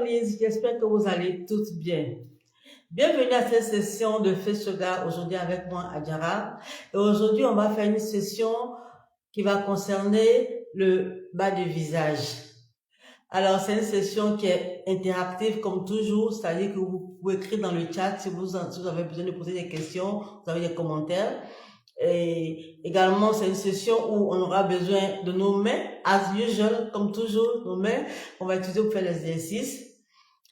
Lise, j'espère que vous allez toutes bien. Bienvenue à cette session de Face Yoga aujourd'hui avec moi, Adjara. Et aujourd'hui, on va faire une session qui va concerner le bas du visage. Alors, c'est une session qui est interactive comme toujours, c'est-à-dire que vous pouvez écrire dans le chat si vous avez besoin de poser des questions, vous avez des commentaires. Et également, c'est une session où on aura besoin de nos mains, as usual, comme toujours, nos mains, on va utiliser pour faire l'exercice.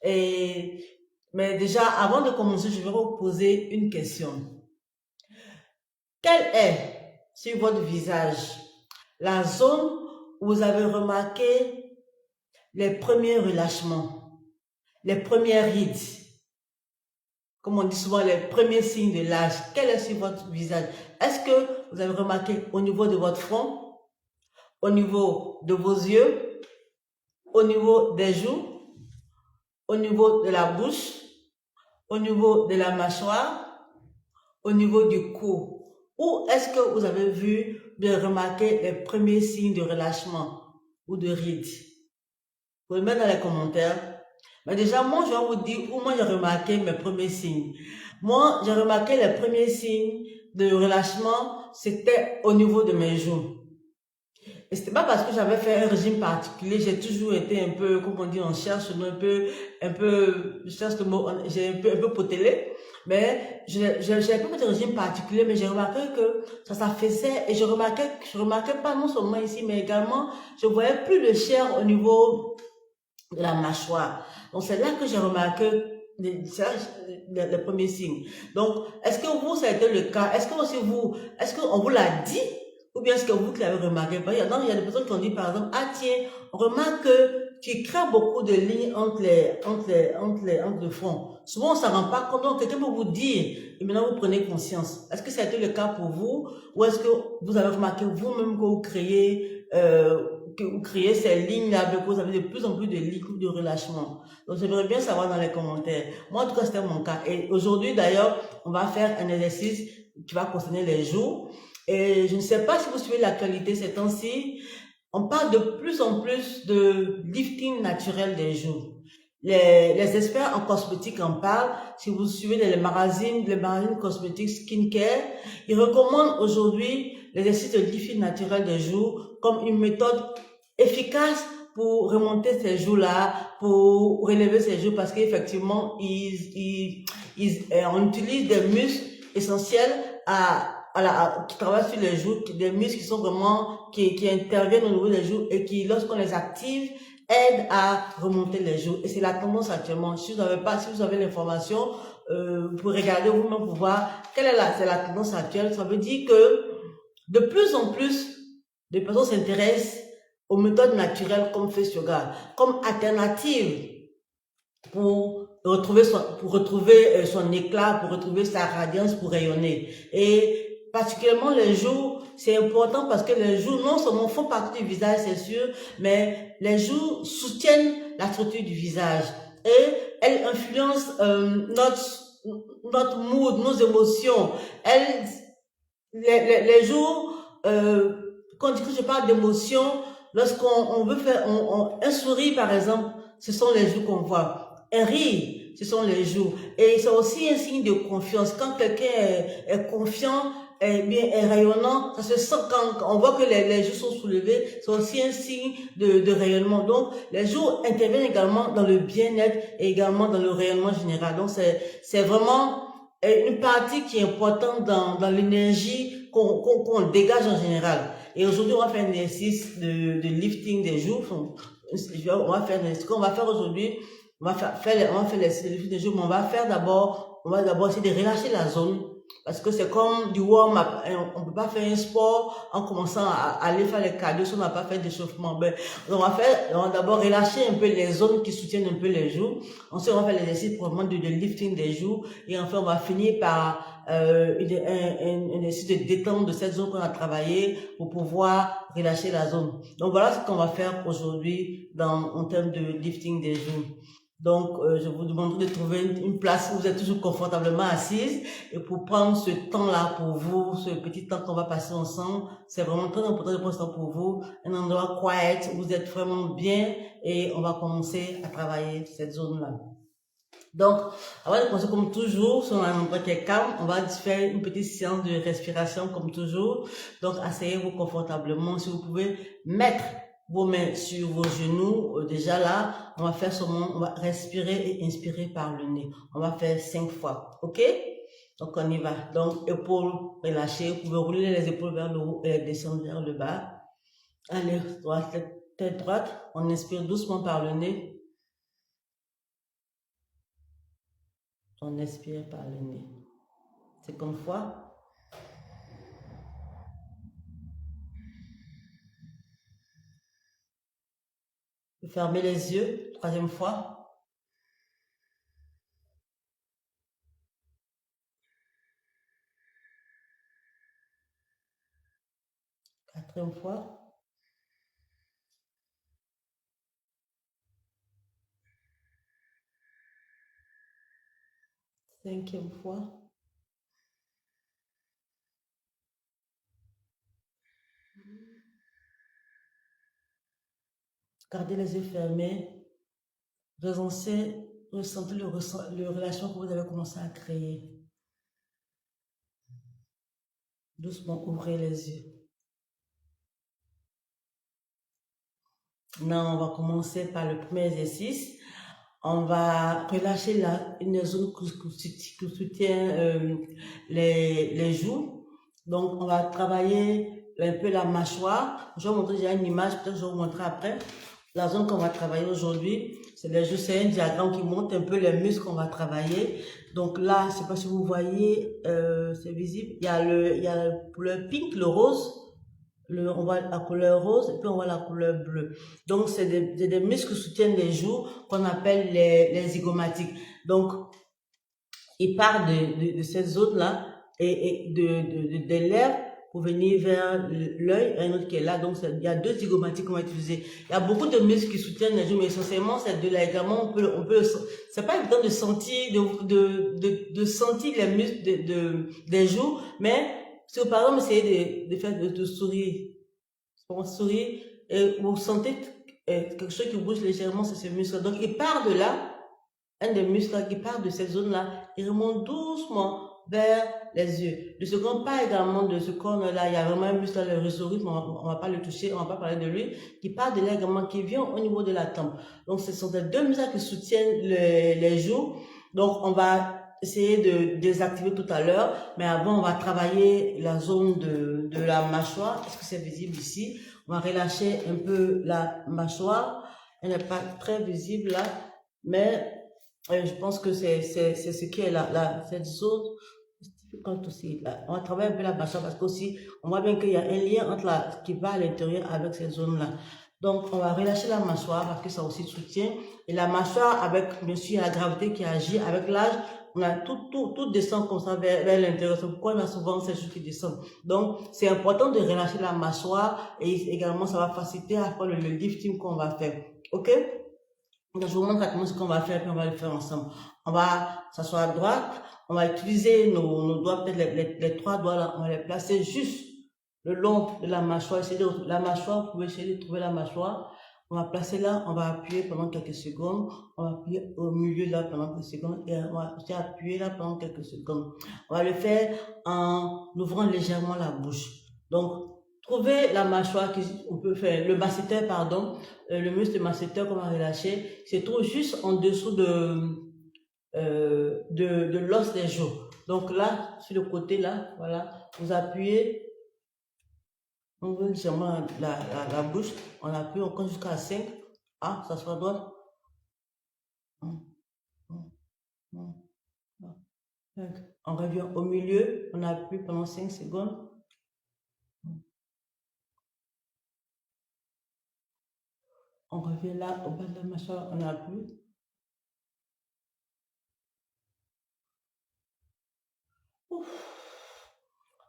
Mais déjà, avant de commencer, je vais vous poser une question. Quelle est, sur votre visage, la zone où vous avez remarqué les premiers relâchements, les premières rides, comme on dit souvent, les premiers signes de l'âge? Quel est sur votre visage? Est-ce que vous avez remarqué au niveau de votre front, au niveau de vos yeux, au niveau des joues, au niveau de la bouche, au niveau de la mâchoire, au niveau du cou? Où est-ce que vous avez vu, bien remarqué les premiers signes de relâchement ou de rides? Vous pouvez le mettre dans les commentaires. Mais déjà, moi, je vais vous dire où moi j'ai remarqué mes premiers signes. Moi, j'ai remarqué les premiers signes de relâchement, c'était au niveau de mes joues. Et c'était pas parce que j'avais fait un régime particulier, j'ai toujours été un peu, comme on dit, on cherche le mot, je cherche le mot, j'ai un peu potelé. Mais j'avais pas fait de régime particulier, mais j'ai remarqué que ça faisait, et je remarquais pas non seulement ici, mais également, je voyais plus de chair au niveau de la mâchoire. Donc c'est là que j'ai remarqué les premiers signes. Donc, est-ce que vous, ça a été le cas? Est-ce que aussi vous, est-ce qu'on vous l'a dit? Ou bien est-ce que vous qui l'avez remarqué? Il y a des personnes qui ont dit, par exemple, ah tiens, on remarque que tu crées beaucoup de lignes entre le front. Souvent, on ne s'en rend pas compte. Donc, quelqu'un peut vous dire, et maintenant vous prenez conscience. Est-ce que ça a été le cas pour vous? Ou est-ce que vous avez remarqué vous-même que vous créez ces lignes-là, que vous avez de plus en plus de lignes de relâchement? Donc, j'aimerais bien savoir dans les commentaires. Moi, en tout cas, c'était mon cas. Et aujourd'hui, d'ailleurs, on va faire un exercice qui va concerner les joues. Et je ne sais pas si vous suivez l'actualité ces temps-ci, on parle de plus en plus de lifting naturel des joues. Les experts en cosmétique en parlent. Si vous suivez les magazines cosmétiques skincare, ils recommandent aujourd'hui l'exercice de lifting naturel des joues comme une méthode efficace pour remonter ces joues-là, pour relever ces joues, parce qu'effectivement, on utilise des muscles essentiels qui travaillent sur les joues, des muscles qui sont vraiment, qui interviennent au niveau des joues et qui, lorsqu'on les active, aident à remonter les joues. Et c'est la tendance actuellement. Si vous avez l'information, vous pouvez regarder vous-même pour voir c'est la tendance actuelle. Ça veut dire que de plus en plus de personnes s'intéressent aux méthodes naturelles comme Face Yoga, comme alternative pour retrouver son éclat, pour retrouver sa radiance, pour rayonner. Et particulièrement les joues, c'est important parce que les joues non seulement font partie du visage, c'est sûr, mais les joues soutiennent la structure du visage et elles influencent notre mood, nos émotions. Les joues, quand je parle d'émotions, lorsqu'on veut faire un sourire par exemple, ce sont les joues qu'on voit. Un rire, ce sont les joues. Et c'est aussi un signe de confiance. Quand quelqu'un est confiant, est rayonnant, ça se sent quand on voit que les joues sont soulevées, c'est aussi un signe de rayonnement. Donc, les joues interviennent également dans le bien-être et également dans le rayonnement général. Donc, c'est vraiment une partie qui est importante dans l'énergie qu'on dégage en général. Et aujourd'hui, on va faire un exercice de lifting des joues. On va faire ce qu'on va faire aujourd'hui. On va faire l'exercice de lifting des joues, mais on va d'abord essayer de relâcher la zone. Parce que c'est comme du warm-up. On peut pas faire un sport en commençant à aller faire les cardio si on n'a pas fait d'échauffement. On va d'abord relâcher un peu les zones qui soutiennent un peu les joues. Ensuite, on va faire l'exercice probablement de lifting des joues. Et enfin, on va finir par un exercice de détente de cette zone qu'on a travaillé pour pouvoir relâcher la zone. Donc voilà ce qu'on va faire aujourd'hui en termes de lifting des joues. Donc, je vous demanderai de trouver une place où vous êtes toujours confortablement assise et pour prendre ce temps-là pour vous, ce petit temps qu'on va passer ensemble. C'est vraiment très important de prendre ce temps pour vous. Un endroit quiet où vous êtes vraiment bien et on va commencer à travailler cette zone-là. Donc, avant de commencer comme toujours, sur un endroit qui est calme, on va faire une petite séance de respiration comme toujours. Donc, asseyez-vous confortablement. Si vous pouvez mettre vos mains sur vos genoux, déjà là, on va faire seulement, on va respirer et inspirer par le nez. On va faire 5 fois, ok? Donc, on y va. Donc, épaules relâchées, vous pouvez rouler les épaules vers le haut et descendre vers le bas. Allez, droite, tête droite, on inspire doucement par le nez. On expire par le nez. 50 fois. Fermez les yeux. 3e fois. 4e fois. 5e fois. 6e. Gardez les yeux fermés. Ressentez le relâchement que vous avez commencé à créer. Doucement, ouvrez les yeux. Maintenant, on va commencer par le premier exercice. On va relâcher une zone qui soutient les joues. Donc, on va travailler un peu la mâchoire. Je vais vous montrer déjà une image, peut-être je vais vous montrer après. La zone qu'on va travailler aujourd'hui, c'est les joues. C'est un diagramme qui montre un peu les muscles qu'on va travailler. Donc là, je ne sais pas si vous voyez, c'est visible. Il y a le pink, le rose. On voit la couleur rose et puis on voit la couleur bleue. Donc, c'est des muscles qui soutiennent les joues qu'on appelle les zygomatiques. Donc, il part de cette zone-là et des lèvres pour venir vers l'œil, un autre qui est là. Donc, il y a 2 zygomatiques qu'on va utiliser. Il y a beaucoup de muscles qui soutiennent les joues, mais essentiellement, ces 2-là également, c'est pas évident de sentir, de sentir les muscles des joues, mais si vous, par exemple, essayez de faire de sourire, on sourit et vous sentez quelque chose qui bouge légèrement sur ce muscle. Donc, il part de là, un des muscles qui part de cette zone-là, il remonte doucement vers les yeux. Le second part également de ce corps-là, il y a vraiment un muscle, le rhizoïde, on va pas le toucher, on va pas parler de lui, qui part de là également, qui vient au niveau de la tempe. Donc, ce sont les 2 muscles qui soutiennent les joues. Donc, on va essayer de désactiver tout à l'heure, mais avant, on va travailler la zone de la mâchoire. Est-ce que c'est visible ici? On va relâcher un peu la mâchoire. Elle n'est pas très visible là, mais je pense que c'est ce qui est là, cette zone. Quand aussi, là, on va travailler un peu la mâchoire parce qu'aussi, on voit bien qu'il y a un lien entre qui va à l'intérieur avec cette zone-là. Donc, on va relâcher la mâchoire parce que ça aussi soutient. Et la mâchoire, avec, bien sûr, la gravité qui agit, avec l'âge, on a tout descend comme ça vers l'intérieur. C'est pourquoi on a souvent ces choses qui descendent. Donc, c'est important de relâcher la mâchoire et également, ça va faciliter à faire le lifting qu'on va faire. OK? Donc, je vous montre exactement ce qu'on va faire, puis on va le faire ensemble. On va s'asseoir à droite, on va utiliser nos doigts, peut-être les 3 doigts là, on va les placer juste le long de la mâchoire. La mâchoire, vous pouvez essayer de trouver la mâchoire. On va placer là, on va appuyer pendant quelques secondes. On va appuyer au milieu là pendant quelques secondes et on va aussi appuyer là pendant quelques secondes. On va le faire en ouvrant légèrement la bouche. Donc, trouvez la mâchoire on peut faire, le masséter, pardon, le muscle masséter qu'on va relâcher, se trouve juste en dessous de l'os des joues. Donc là, sur le côté là, voilà, vous appuyez, on ouvre légèrement la bouche, on appuie, on compte jusqu'à 5. Ah, ça sera droit. 5. On revient au milieu, on appuie pendant 5 secondes. On revient là, au bas de la mâchoire, on appuie. Ouf.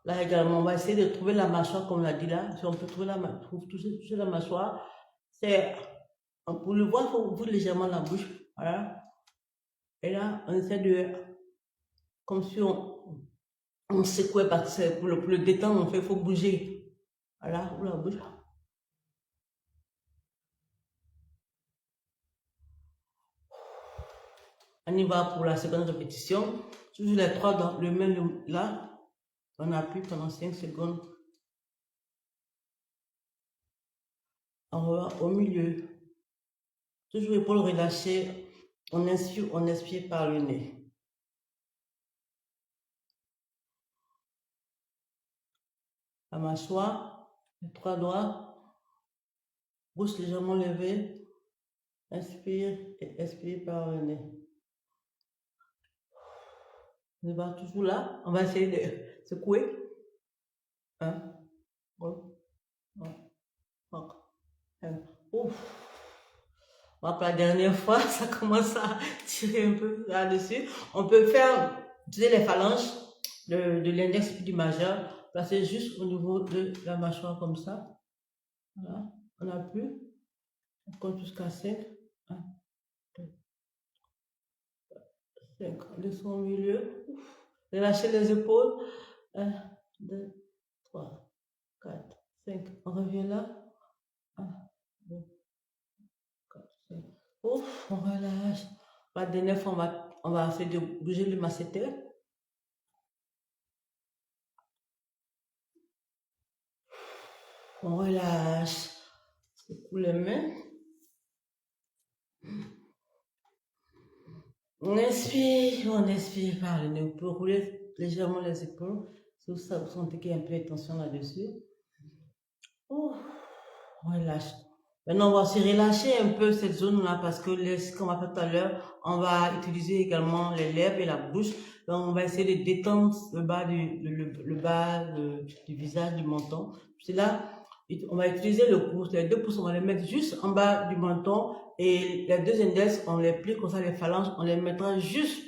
Là également, on va essayer de trouver la mâchoire, comme on l'a dit là. Si on peut trouver toucher la mâchoire, c'est, pour le voir, il faut ouvrir légèrement la bouche. Voilà. Et là, on essaie de, comme si on secouait parce que pour le détendre, il faut bouger. Voilà, oula, bouge. On y va pour la seconde répétition. Toujours les trois dans le même là. On appuie pendant 5 secondes. On va au milieu. Toujours épaule relâchée. On expire par le nez. La mâchoire, les trois doigts, bouche légèrement levée. Inspire et expire par le nez. On va toujours là. On va essayer de secouer. 1, 2, 3, 4. Ouf. Pour la dernière fois, ça commence à tirer un peu là-dessus. On peut faire, utiliser les phalanges de l'index puis du majeur, placer juste au niveau de la mâchoire comme ça. Voilà, on appuie. On compte jusqu'à 5. 1, 2, 5. On descend au milieu. Relâchez les épaules. 1, 2, 3, 4, 5. On revient là. 1, 2, 4, 5. Ouf, on relâche. La dernière fois, on va essayer de bouger le masséter. On relâche. Secoue les mains. On expire par le nez. On peut rouler légèrement les épaules. Si vous sentez qu'il y a un peu de tension là-dessus. On relâche. Maintenant, on va se relâcher un peu cette zone-là parce que, comme on a fait tout à l'heure, on va utiliser également les lèvres et la bouche. Donc, on va essayer de détendre le bas du visage, du menton. C'est là, on va utiliser le pouce. Les deux pouces, on va les mettre juste en bas du menton et les deux index, on les plie comme ça, les phalanges, on les mettra juste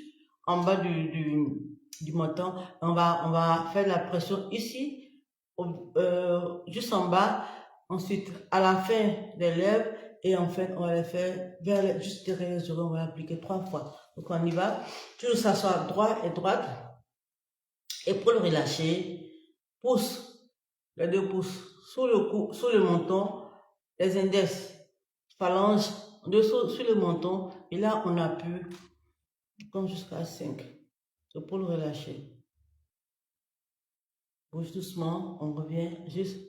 en bas du menton. On va faire la pression ici, juste en bas. Ensuite, à la fin des lèvres, et en fait, on va les faire juste derrière les oreilles, on va l'appliquer 3 fois. Donc, on y va. Toujours s'asseoir droit et droite. Épaule relâchée. Pouce, les deux pouces sous le cou, sous le menton. Les index, phalanges, dessous, sur le menton. Et là, on appuie, comme jusqu'à 5. Épaule relâchée. Bouge doucement, on revient juste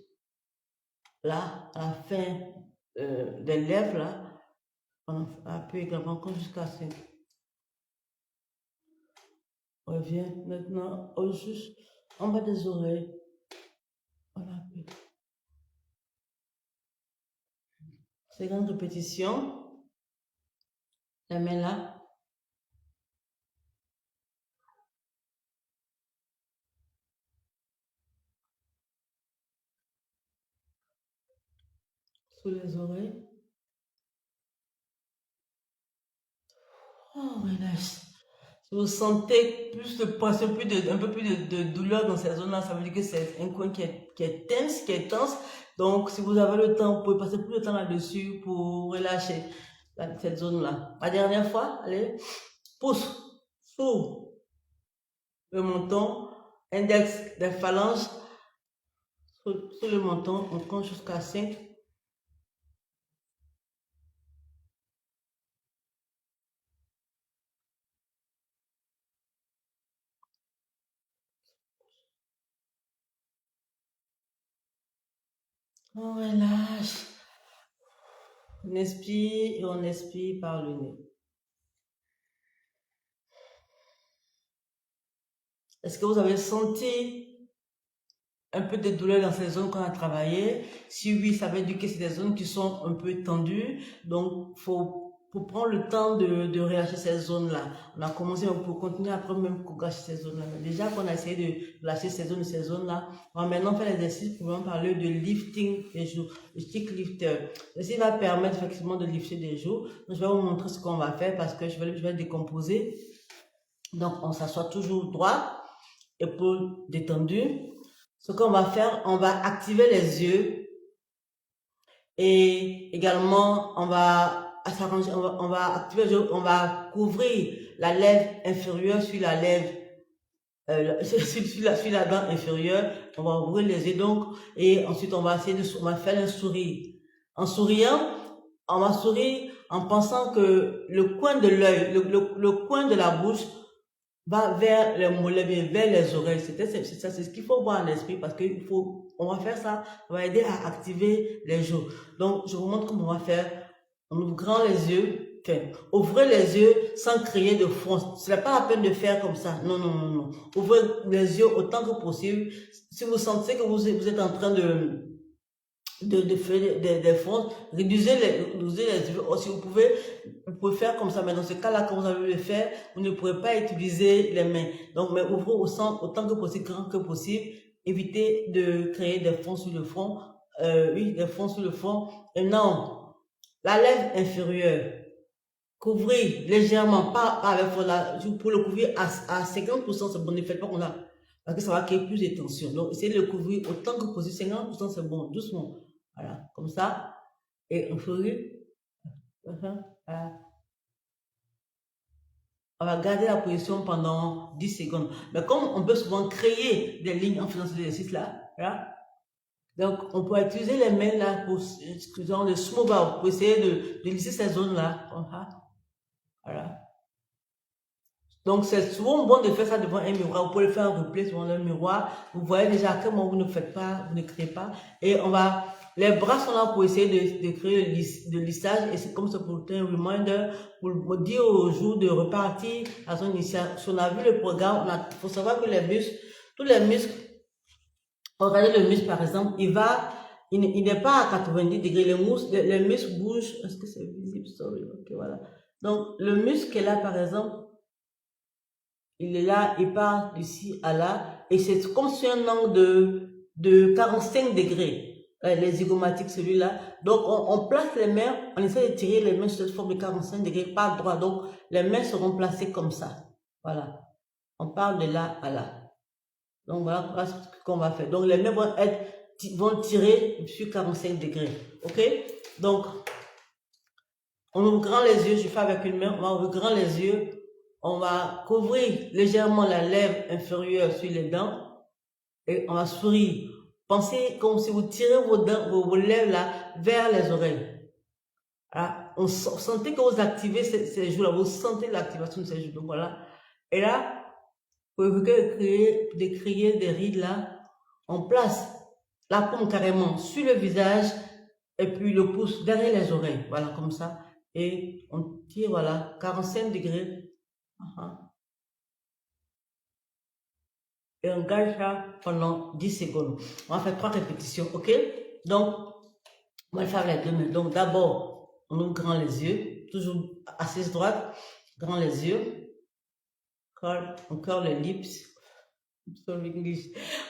là, à la fin des lèvres, là, on appuie également comme jusqu'à 5. On revient maintenant juste en bas des oreilles. On appuie. Seconde répétition. La main là. Sous les oreilles. On relâche. Si vous sentez plus de pression, un peu plus de douleur dans cette zone-là, ça veut dire que c'est un coin qui est tense, Donc, si vous avez le temps, vous pouvez passer plus de temps là-dessus pour relâcher cette zone-là. La dernière fois, allez, pouce sous le menton, index des phalanges, sous le menton, on compte jusqu'à 5. On relâche. On inspire et on expire par le nez. Est-ce que vous avez senti un peu de douleur dans ces zones qu'on a travaillé? Si oui, ça veut dire que c'est des zones qui sont un peu tendues. Donc, faut prendre le temps de relâcher ces zones-là. On a commencé, on peut continuer après même pour relâcher ces zones-là. Mais déjà qu'on a essayé de relâcher ces zones-là, on va maintenant faire l'exercice pour parler de lifting des joues, le stick lifter. Ceci va permettre effectivement de lifter des joues. Donc, je vais vous montrer ce qu'on va faire parce que je vais décomposer. Donc, on s'assoit toujours droit, épaules détendues. Ce qu'on va faire, on va activer les yeux et également on va s'arranger, on va activer le jeu, on va couvrir la lèvre inférieure sur la lèvre, sur la dent inférieure, on va ouvrir les yeux donc, et ensuite on va essayer on va faire un sourire. En souriant, on va sourire en pensant que le coin de l'œil, le coin de la bouche va vers les mollets, vers les oreilles. C'est ce qu'il faut voir à l'esprit parce qu'il faut, on va faire ça, on va aider à activer les joues. Donc, je vous montre comment on va faire en ouvrant les yeux. Enfin, ouvrez les yeux sans créer de fronce. Ce n'est pas la peine de faire comme ça. Non, non, non, non. Ouvrez les yeux autant que possible. Si vous sentez que vous êtes en train de faire des fronces, réduisez les yeux. Si vous pouvez faire comme ça, mais dans ce cas-là, quand vous allez le faire, vous ne pourrez pas utiliser les mains. Donc, mais ouvrez autant que possible, grand que possible. Évitez de créer des fronces sur le front. Oui, des fronces sur le front. Et non, la lèvre inférieure, couvrez légèrement, pas avec pour le couvrir à 50%, c'est bon, ne faites pas comme ça. Parce que ça va créer plus de tension. Donc, essayez de le couvrir autant que possible. 50%, c'est bon, doucement. Voilà, comme ça. Et on sourit. Voilà. On va garder la position pendant 10 secondes. Mais comme on peut souvent créer des lignes en faisant cet exercice-là, voilà. Donc, on peut utiliser les mains là pour, disons, le smooth out, pour essayer de lisser ces zones-là. Voilà. Donc, c'est souvent bon de faire ça devant un miroir. Vous pouvez le faire en replay devant le miroir. Vous voyez déjà à quel moment vous ne faites pas, vous ne créez pas. Et on va, les bras sont là pour essayer de créer le lissage. Et c'est comme ça pour un reminder, pour dire aux jours de repartir à son initial. Si on a vu le programme, il faut savoir que les muscles, tous les muscles, regardez le muscle par exemple, il n'est pas à 90 degrés. Les muscles bougent. Est-ce que c'est visible? Sorry. Ok, voilà. Donc, le muscle est là par exemple, il est là, il part d'ici à là, et c'est comme sur un angle de 45 degrés, les zygomatiques, celui-là. Donc, on place les mains, on essaie de tirer les mains sur cette forme de 45 degrés, pas droit. Donc, les mains seront placées comme ça. Voilà. On part de là à là. Donc, voilà ce qu'on va faire. Donc, les mains vont tirer sur 45 degrés. OK? Donc, on ouvre grand les yeux, je fais avec une main, on va ouvrir grand les yeux. On va couvrir légèrement la lèvre inférieure sur les dents et on va sourire. Pensez comme si vous tirez vos dents, vos lèvres là vers les oreilles. Voilà. On sentez que vous activez ces joues là, vous sentez l'activation de ces joues. Donc voilà. Et là, pour éviter de créer des rides là, on place la paume carrément sur le visage et puis le pouce derrière les oreilles. Voilà, comme ça. Et on tire, voilà, 45 degrés. Et on garde ça pendant 10 secondes. On va faire 3 répétitions, ok? Donc, on va faire les deux mains. Donc, d'abord, on ouvre grand les yeux, toujours assise droite, grand les yeux, on curl les lips,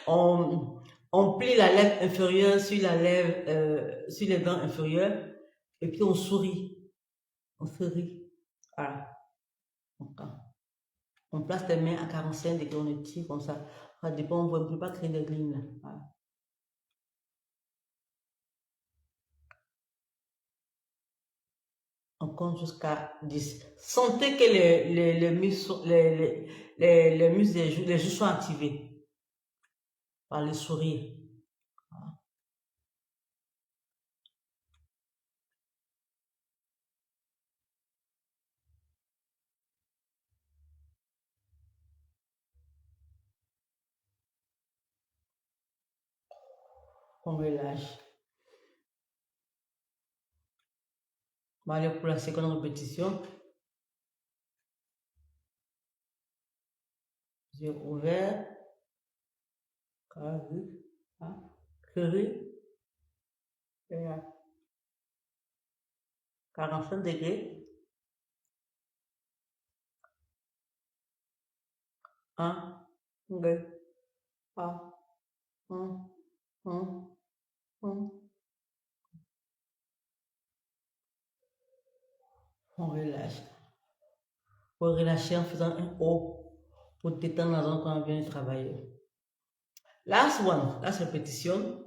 on plie la lèvre inférieure sur la lèvre, sur les dents inférieures, et puis on sourit, voilà. On place les mains à 45 degrés, on tire comme ça. Ça dépend, on ne peut pas créer des lignes là. Voilà. On compte jusqu'à 10. Sentez que les muscles, les muscles des joues sont activés par le sourire. Voilà. On relâche. On va aller pour la seconde répétition. Yeux ouverts. Chérie. 45 degrés. 1, 2, 3, 1, 1, 1. On relâche. Pour relâcher en faisant un O pour détendre la zone qu'on vient de travailler. Last one, last répétition.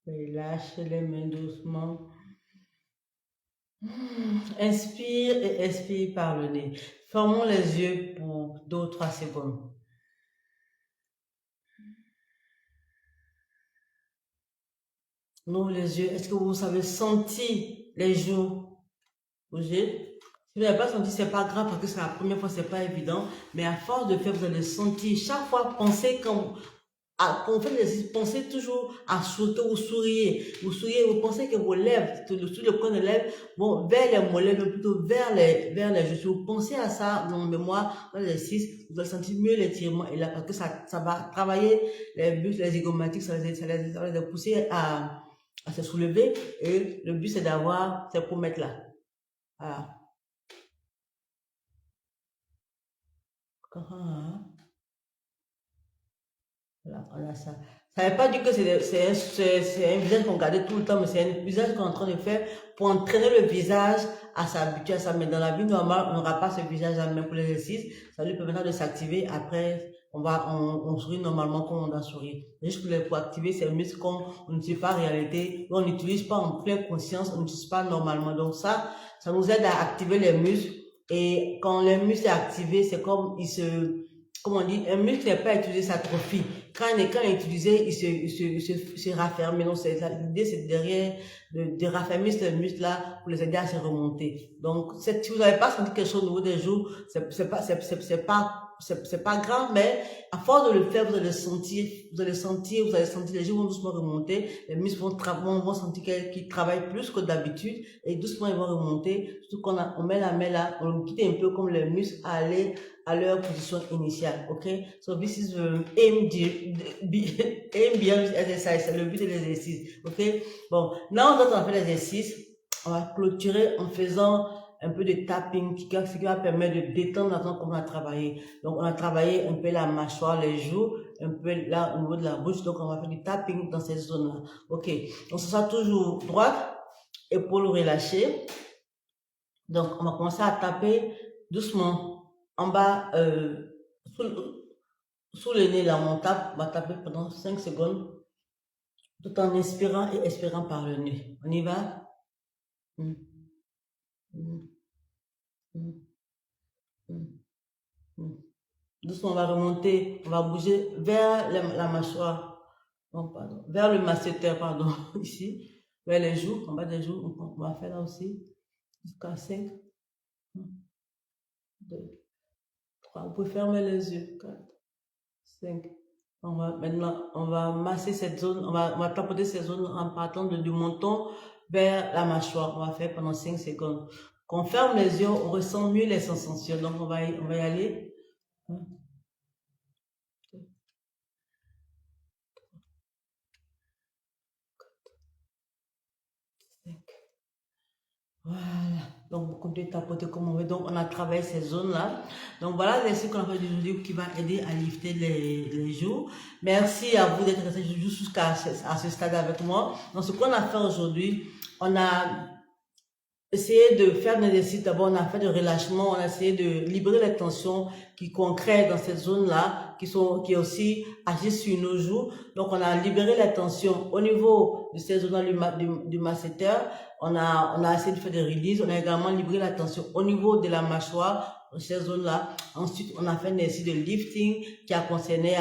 Relâche les mains doucement. Inspire et expire par le nez. Fermons les yeux pour 2 ou 3 secondes. On ouvre les yeux. Est-ce que vous avez senti les joues bouger? Si vous n'avez pas senti, c'est pas grave parce que c'est la première fois, c'est pas évident. Mais à force de faire, vous allez sentir. Chaque fois, pensez quand vous faites l'exercice, pensez toujours à sauter ou sourire. Vous souriez, vous pensez que vos lèvres, tout le coin des lèvres vont vers les mollets, mais plutôt vers les joues. Vous pensez à ça dans le mémoire, dans l'exercice, vous allez sentir mieux l'étirement. Et là, parce que ça va travailler les muscles, les zygomatiques, ça va les pousser à se soulever. Et le but, c'est pour mettre là. Voilà. Voilà, on a ça. Ça ne veut pas dire que c'est un visage qu'on garde tout le temps, mais c'est un visage qu'on est en train de faire pour entraîner le visage à s'habituer à ça. Mais dans la vie normale, on n'aura pas ce visage à même pour l'exercice. Ça lui permettra de s'activer. Après, on sourit normalement comme on doit sourire. Juste pour activer ces muscles qu'on n'utilise pas en réalité, on n'utilise pas en pleine conscience, on n'utilise pas normalement. Donc ça nous aide à activer les muscles. Et quand les muscles sont activés, c'est comme comme on dit, un muscle n'est pas utilisé, s'atrophie. Quand il est utilisé, il se rafferme. Donc, l'idée, c'est derrière, de raffermir ces muscles-là pour les aider à se remonter. Donc, si vous n'avez pas senti quelque chose au niveau des joues, c'est pas grave, mais à force de le faire, vous allez sentir les joues vont doucement remonter, les muscles vont sentir qu'ils travaillent plus que d'habitude, et doucement ils vont remonter. Surtout on met la main là, on quitte un peu comme les muscles à leur position initiale, ok? So this is aim beyond exercise, c'est le but de l'exercice, ok? Bon, là on va faire l'exercice, on va clôturer en faisant un peu de tapping, ce qui va permettre de détendre la zone qu'on a travaillé. Donc on a travaillé un peu la mâchoire, les joues, un peu là au niveau de la bouche, donc on va faire du tapping dans cette zone-là, ok? On se sent toujours droite, épaules relâchées. Donc on va commencer à taper doucement en bas, sous le nez là, on va taper pendant 5 secondes, tout en inspirant et expirant par le nez. On y va? Mm. Mm. Mm. Mm. Mm. Doucement, on va remonter, on va bouger vers la mâchoire, non, pardon, vers le masséter, pardon, ici, vers les joues, en bas des joues, on va faire là aussi, jusqu'à 5, 1, 2, 3, vous pouvez fermer les yeux, 4, 5. Maintenant, on va masser cette zone, on va tapoter cette zone en partant du menton vers la mâchoire. On va faire pendant 5 secondes. Quand on ferme les yeux, on ressent mieux les sensations. Donc, on va y aller. 1, 2, 5. Voilà. Donc, vous continuez de tapoter comme on veut. Donc, on a travaillé ces zones-là. Donc, voilà l'exercice qu'on a fait aujourd'hui qui va aider à lifter les joues. Merci à vous d'être resté jusqu'à ce stade avec moi. Donc, ce qu'on a fait aujourd'hui, on a essayé de faire un exercice. D'abord, on a fait de relâchement. On a essayé de libérer les tensions qu'on crée dans cette zone-là, qui aussi agissent sur nos joues. Donc, on a libéré les tensions au niveau de ces zones-là du masséter. On a essayé de faire des releases. On a également libéré la tension au niveau de la mâchoire, dans ces zones-là. Ensuite, on a fait un exercice de lifting qui a concerné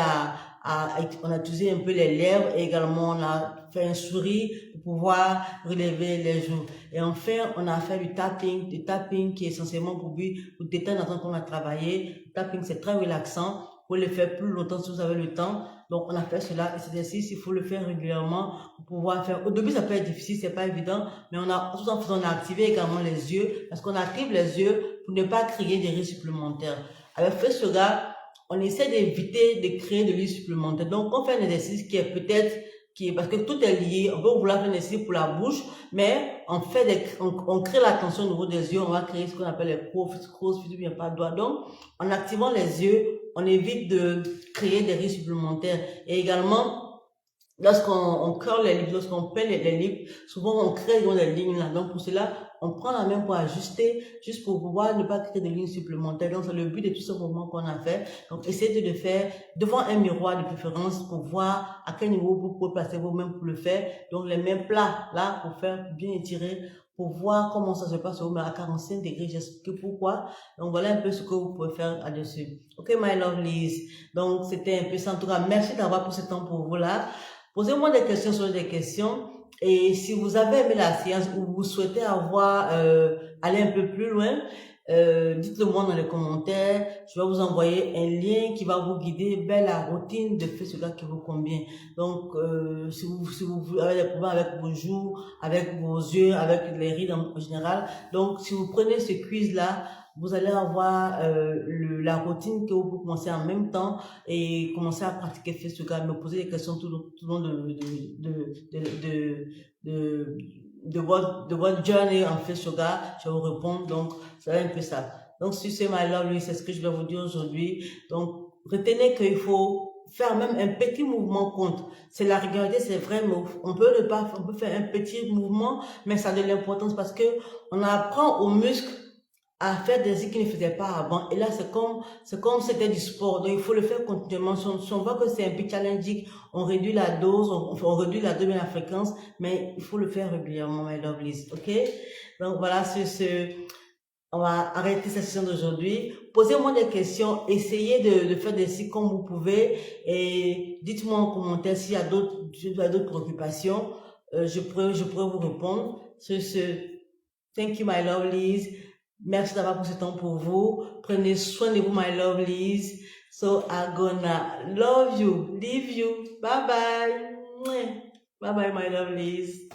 on a utilisé un peu les lèvres et également on a fait un sourire pour pouvoir relever les joues. Et enfin, on a fait du tapping qui est essentiellement pour détendre la zone qu'on a travaillé. Le tapping, c'est très relaxant. Vous pouvez le faire plus longtemps si vous avez le temps. Donc, on a fait cela. Et cet exercice, il faut le faire régulièrement pour pouvoir faire. Au début, ça peut être difficile, c'est pas évident. Mais tout en faisant, on a activé également les yeux. Parce qu'on active les yeux pour ne pas créer des risques supplémentaires. Avec fait cela, on essaie d'éviter de créer de risques supplémentaires. Donc, on fait un exercice parce que tout est lié. On peut vouloir faire un exercice pour la bouche, mais on crée la tension au niveau des yeux. On va créer ce qu'on appelle les crow's-feet, bien pas de doigts. Donc, en activant les yeux, on évite de créer des risques supplémentaires. Et également, lorsqu'on curl les livres, lorsqu'on peint les livres, souvent on crée des lignes là. Donc pour cela, on prend la main pour ajuster, juste pour pouvoir ne pas créer de lignes supplémentaires. Donc c'est le but de tout ce mouvement qu'on a fait. Donc essayez de le faire devant un miroir de préférence pour voir à quel niveau vous pouvez placer vos mains pour le faire. Donc les mains plats là pour faire bien étirer, pour voir comment ça se passe au à 45 degrés. J'explique pourquoi. Donc voilà un peu ce que vous pouvez faire là-dessus. Ok, my lovelies. Donc c'était un peu ça. En tout cas, merci d'avoir pris ce temps pour vous là. Posez-moi des questions sur des questions. Et si vous avez aimé la séance ou vous souhaitez aller un peu plus loin, dites-le moi dans les commentaires. Je vais vous envoyer un lien qui va vous guider vers la routine de fait cela qui vous convient. Donc, si vous avez des problèmes avec vos joues, avec vos yeux, avec les rides en général, donc si vous prenez ce quiz-là, vous allez avoir la routine que vous pouvez commencer en même temps et commencer à pratiquer fait yoga, me poser des questions tout le long de votre journée en fait yoga, je vais vous répondre. Donc c'est un peu ça. Donc sur ce, my lovely, c'est ce que je vais vous dire aujourd'hui. Donc retenez qu'il faut faire même un petit mouvement compte. C'est la régularité, c'est vrai, mais on peut faire un petit mouvement, mais ça a de l'importance parce que on apprend aux muscles à faire des exercices qu'ils ne faisaient pas avant. Et là, c'est comme c'était du sport. Donc, il faut le faire continuellement. Si on voit que c'est un peu challenging, on réduit la dose, on réduit la dose et la fréquence, mais il faut le faire régulièrement, my lovelies. OK? Donc, voilà, on va arrêter cette session d'aujourd'hui. Posez-moi des questions. Essayez de faire des exercices comme vous pouvez. Et dites-moi en commentaire s'il y a d'autres préoccupations. Je pourrais vous répondre. Thank you, my lovelies. Merci d'avoir pris ce temps pour vous. Prenez soin de vous, my lovelies. So I'm gonna love you, leave you. Bye bye. Bye bye, my lovelies.